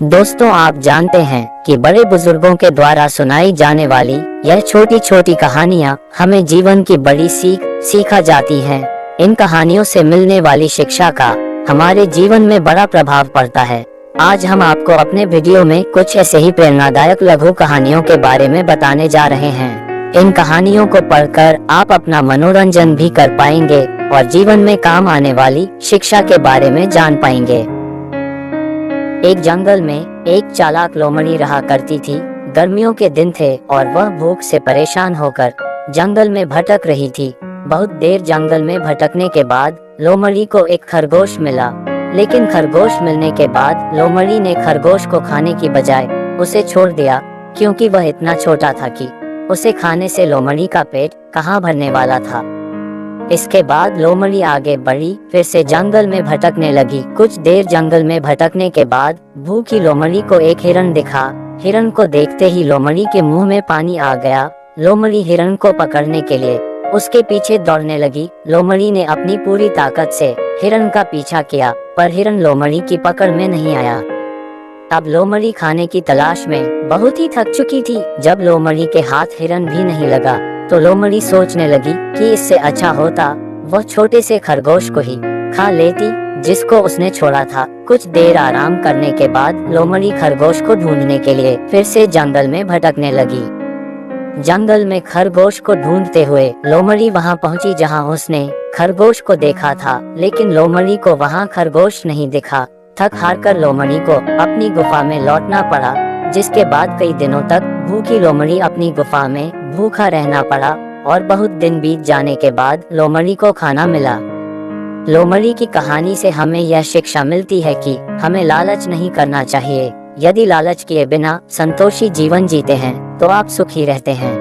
दोस्तों, आप जानते हैं कि बड़े बुजुर्गों के द्वारा सुनाई जाने वाली यह छोटी छोटी कहानियाँ हमें जीवन की बड़ी सीखा जाती हैं। इन कहानियों से मिलने वाली शिक्षा का हमारे जीवन में बड़ा प्रभाव पड़ता है। आज हम आपको अपने वीडियो में कुछ ऐसे ही प्रेरणादायक लघु कहानियों के बारे में बताने जा रहे हैं। इन कहानियों को पढ़कर आप अपना मनोरंजन भी कर पाएंगे और जीवन में काम आने वाली शिक्षा के बारे में जान पाएंगे। एक जंगल में एक चालाक लोमड़ी रहा करती थी। गर्मियों के दिन थे और वह भूख से परेशान होकर जंगल में भटक रही थी। बहुत देर जंगल में भटकने के बाद लोमड़ी को एक खरगोश मिला, लेकिन खरगोश मिलने के बाद लोमड़ी ने खरगोश को खाने की बजाय उसे छोड़ दिया, क्योंकि वह इतना छोटा था कि उसे खाने से लोमड़ी का पेट कहाँ भरने वाला था। इसके बाद लोमड़ी आगे बढ़ी, फिर से जंगल में भटकने लगी। कुछ देर जंगल में भटकने के बाद भूखी लोमड़ी को एक हिरण दिखा। हिरण को देखते ही लोमड़ी के मुंह में पानी आ गया। लोमड़ी हिरण को पकड़ने के लिए उसके पीछे दौड़ने लगी। लोमड़ी ने अपनी पूरी ताकत से हिरण का पीछा किया, पर हिरण लोमड़ी की पकड़ में नहीं आया। अब लोमड़ी खाने की तलाश में बहुत ही थक चुकी थी। जब लोमड़ी के हाथ हिरण भी नहीं लगा तो लोमड़ी सोचने लगी कि इससे अच्छा होता वह छोटे से खरगोश को ही खा लेती जिसको उसने छोड़ा था। कुछ देर आराम करने के बाद लोमड़ी खरगोश को ढूंढने के लिए फिर से जंगल में भटकने लगी। जंगल में खरगोश को ढूंढते हुए लोमड़ी वहां पहुंची जहां उसने खरगोश को देखा था, लेकिन लोमड़ी को वहां खरगोश नहीं दिखा। थक हार कर लोमड़ी को अपनी गुफा में लौटना पड़ा, जिसके बाद कई दिनों तक भूखी लोमड़ी अपनी गुफा में भूखा रहना पड़ा और बहुत दिन बीत जाने के बाद लोमड़ी को खाना मिला। लोमड़ी की कहानी से हमें यह शिक्षा मिलती है कि हमें लालच नहीं करना चाहिए। यदि लालच किए बिना संतोषी जीवन जीते हैं तो आप सुखी रहते हैं।